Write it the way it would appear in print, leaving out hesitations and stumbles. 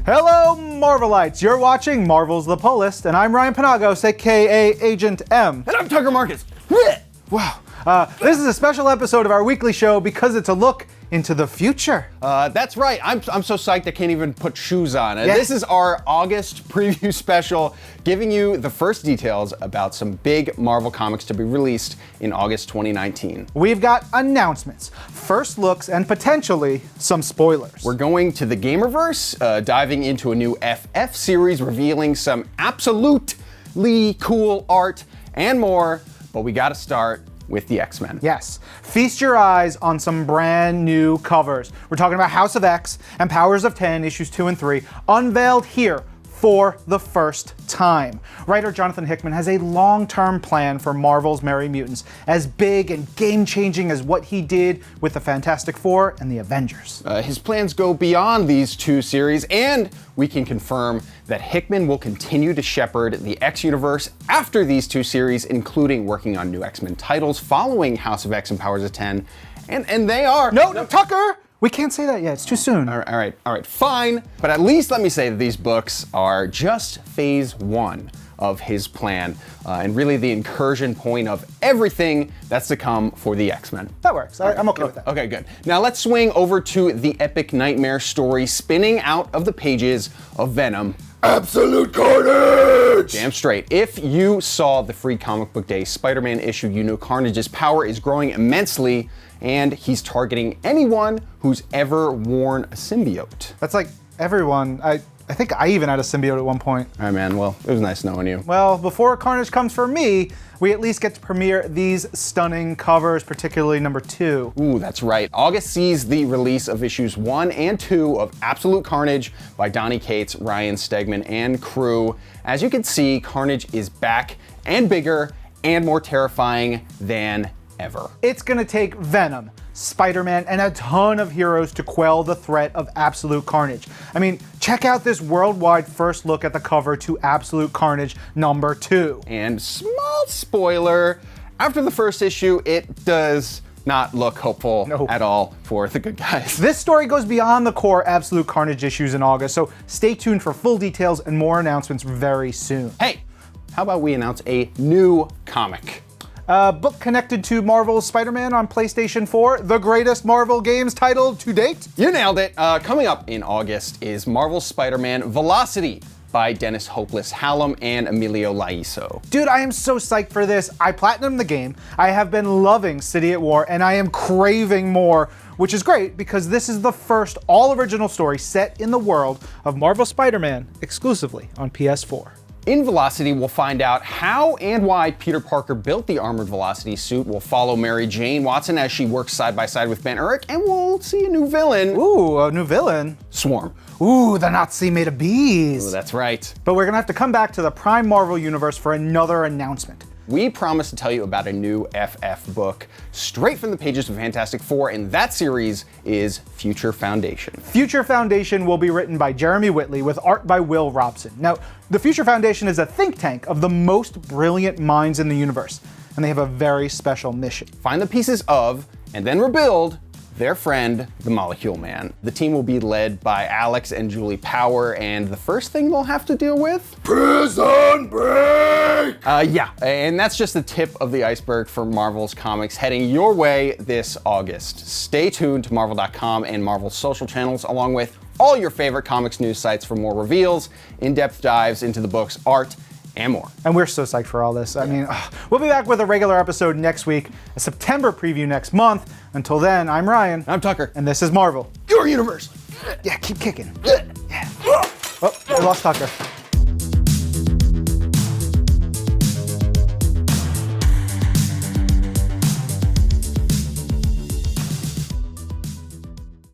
Hello, Marvelites! You're watching Marvel's The Pull List, and I'm Ryan Panagos, aka Agent M. And I'm Tucker Marcus. Wow. This is a special episode of our weekly show because it's a look into the future. That's right. I'm so psyched I can't even put shoes on. Yeah. This is our August preview special, giving you the first details about some big Marvel comics to be released in August 2019. We've got announcements, first looks, and potentially some spoilers. We're going to the Gamerverse, diving into a new FF series, revealing some absolutely cool art and more, but we gotta start with the X-Men. Yes. Feast your eyes on some brand new covers. We're talking about House of X and Powers of 10, issues 2 and 3, unveiled here for the first time. Writer Jonathan Hickman has a long-term plan for Marvel's Merry Mutants, as big and game-changing as what he did with the Fantastic Four and the Avengers. His plans go beyond these two series, and we can confirm that Hickman will continue to shepherd the X-Universe after these two series, including working on new X-Men titles following House of X and Powers of 10, and they are... No, Tucker! We can't say that yet, it's too soon. All right, fine. But at least let me say that these books are just phase one of his plan, and really the incursion point of everything that's to come for the X-Men. That works, I'm okay with that. Okay, good. Now let's swing over to the epic nightmare story spinning out of the pages of Venom. Absolute Carnage! Damn straight. If you saw the free comic book day Spider-Man issue, you know Carnage's power is growing immensely, and he's targeting anyone who's ever worn a symbiote. That's like everyone. I think I even had a symbiote at one point. All right, man, well, it was nice knowing you. Well, before Carnage comes for me, we at least get to premiere these stunning covers, particularly number 2. Ooh, that's right. August sees the release of issues 1 and 2 of Absolute Carnage by Donny Cates, Ryan Stegman, and crew. As you can see, Carnage is back and bigger and more terrifying than ever. It's gonna take Venom, Spider-Man, and a ton of heroes to quell the threat of Absolute Carnage. I mean, check out this worldwide first look at the cover to Absolute Carnage number 2. And small spoiler, after the first issue, it does not look hopeful at all for the good guys. This story goes beyond the core Absolute Carnage issues in August, so stay tuned for full details and more announcements very soon. Hey, how about we announce a new comic? Book connected to Marvel's Spider-Man on PlayStation 4, the greatest Marvel games title to date? You nailed it. Coming up in August is Marvel's Spider-Man Velocity by Dennis Hopeless Hallam and Emilio Laiso. Dude, I am so psyched for this. I platinumed the game, I have been loving City at War, and I am craving more, which is great because this is the first all-original story set in the world of Marvel Spider-Man exclusively on PS4. In Velocity, we'll find out how and why Peter Parker built the armored Velocity suit. We'll follow Mary Jane Watson as she works side by side with Ben Urich, and we'll see a new villain. Ooh, a new villain. Swarm. Ooh, the Nazi made of bees. Ooh, that's right. But we're gonna have to come back to the Prime Marvel Universe for another announcement. We promised to tell you about a new FF book straight from the pages of Fantastic Four, and that series is Future Foundation. Future Foundation will be written by Jeremy Whitley with art by Will Robson. Now, the Future Foundation is a think tank of the most brilliant minds in the universe, and they have a very special mission. Find the pieces of, and then rebuild, their friend, the Molecule Man. The team will be led by Alex and Julie Power, and the first thing they'll have to deal with? Prison Break! Yeah, and that's just the tip of the iceberg for Marvel's comics heading your way this August. Stay tuned to Marvel.com and Marvel's social channels, along with all your favorite comics news sites for more reveals, in-depth dives into the book's art, and more. And we're so psyched for all this. I mean, we'll be back with a regular episode next week, a September preview next month. Until then, I'm Ryan. I'm Tucker. And this is Marvel. Your universe. Yeah, keep kicking. Yeah. Oh, we lost Tucker.